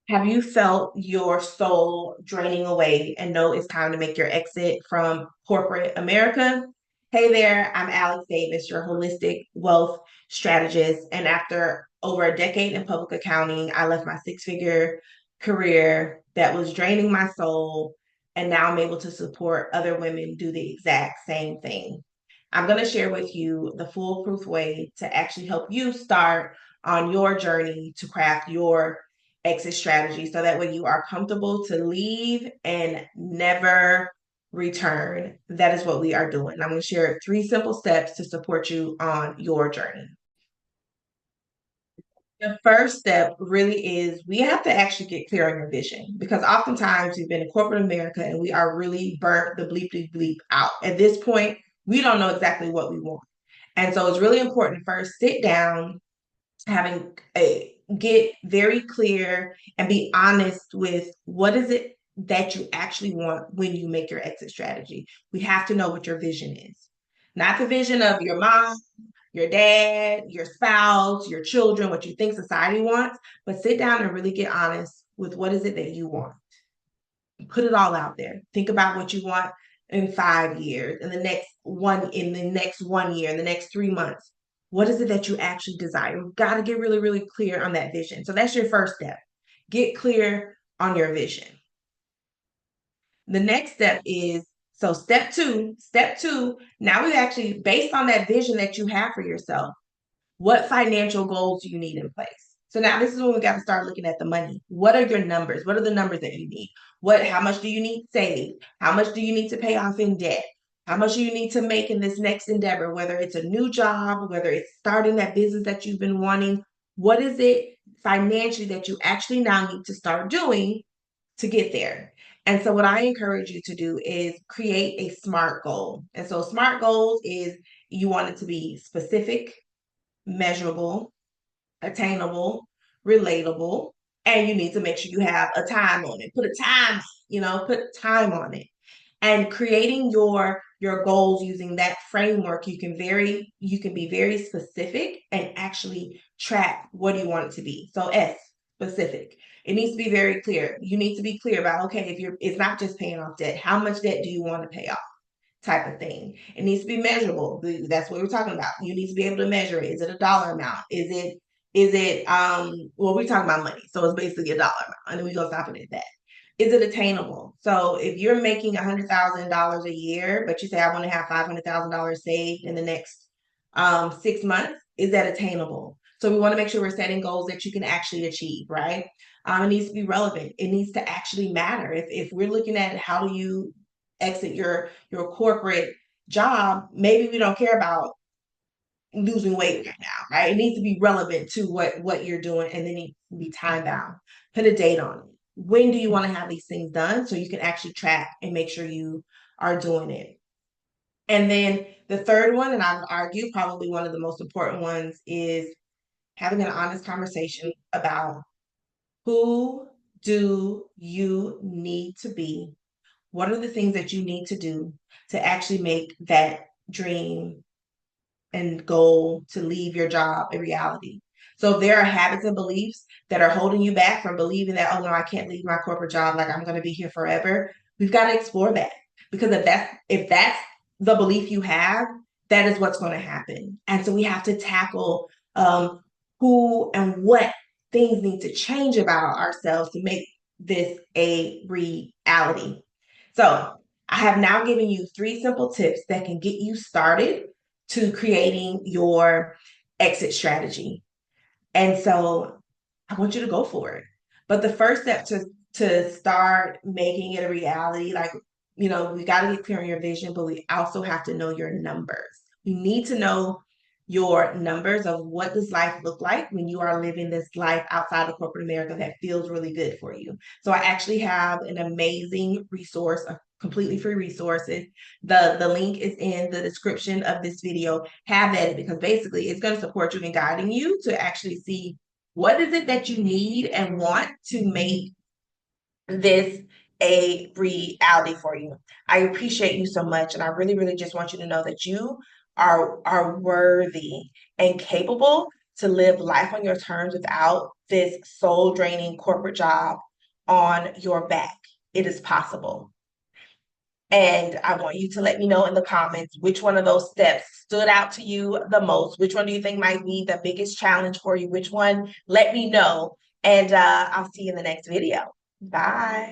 Have you felt your soul draining away and know it's time to make your exit from corporate America? Hey there, I'm Alex Davis, your holistic wealth strategist. And after over a decade in public accounting, I left my six-figure career that was draining my soul. And now I'm able to support other women do the exact same thing. I'm going to share with you the foolproof way to actually help you start on your journey to craft your exit strategy so that way you are comfortable to leave and never return. That is what we are doing. I'm going to share three simple steps to support you on your journey. The first step really is we have to actually get clear on your vision because oftentimes we've been in corporate America and we are really burnt the bleep bleep bleep out. At this point, we don't know exactly what we want. And so it's really important to first sit down, having a get very clear and be honest with what is it that you actually want when you make your exit strategy. We have to know what your vision is. Not the vision of your mom, your dad, your spouse, your children, what you think society wants, but sit down and really get honest with what is it that you want. Put it all out there. Think about what you want in 5 years, in the next 1 year, in the next 3 months. What is it that you actually desire? You've got to get really, really clear on that vision. So that's your first step. Get clear on your vision. The next step is so step two, now we actually, based on that vision that you have for yourself, what financial goals do you need in place? So now this is when we got to start looking at the money. What are your numbers? What are the numbers that you need? How much do you need saved? How much do you need to pay off in debt? How much do you need to make in this next endeavor, whether it's a new job, whether it's starting that business that you've been wanting? What is it financially that you actually now need to start doing to get there? And so, what I encourage you to do is create a SMART goal. And so, SMART goals is you want it to be specific, measurable, attainable, relatable, and you need to make sure you have a time on it. Put a time, put time on it. And creating your goals using that framework, you can be very specific and actually track what do you want it to be. So S, specific. It needs to be very clear. You need to be clear about, okay, if it's not just paying off debt, how much debt do you want to pay off? Type of thing. It needs to be measurable. That's what we're talking about. You need to be able to measure it. Is it a dollar amount? Well, we're talking about money. So it's basically a dollar amount. And then we're gonna stop it at that. Is it attainable? So if you're making $100,000 a year, but you say I want to have $500,000 saved in the next 6 months, is that attainable? So we want to make sure we're setting goals that you can actually achieve, right? It needs to be relevant. It needs to actually matter. If we're looking at how do you exit your corporate job, maybe we don't care about losing weight right now, right? It needs to be relevant to what you're doing, and then it needs to be time bound. Put a date on it. When do you want to have these things done so you can actually track and make sure you are doing it? And then the third one, and I would argue probably one of the most important ones, is having an honest conversation about who do you need to be? What are the things that you need to do to actually make that dream and goal to leave your job a reality? So if there are habits and beliefs that are holding you back from believing that, oh no, I can't leave my corporate job, like I'm going to be here forever, we've got to explore that. Because if that's the belief you have, that is what's going to happen. And so we have to tackle who and what things need to change about ourselves to make this a reality. So I have now given you three simple tips that can get you started to creating your exit strategy. And so I want you to go for it. But the first step to start making it a reality, like, we got to get clear on your vision, but we also have to know your numbers. You need to know your numbers of what does life look like when you are living this life outside of corporate America that feels really good for you. So I actually have an amazing resource, a completely free resources. The link is in the description of this video. Have at it because basically it's going to support you in guiding you to actually see what is it that you need and want to make this a reality for you. I appreciate you so much, and I really, really just want you to know that you are worthy and capable to live life on your terms without this soul draining corporate job on your back. It is possible. And I want you to let me know in the comments which one of those steps stood out to you the most. Which one do you think might be the biggest challenge for you? Which one? Let me know. And I'll see you in the next video. Bye.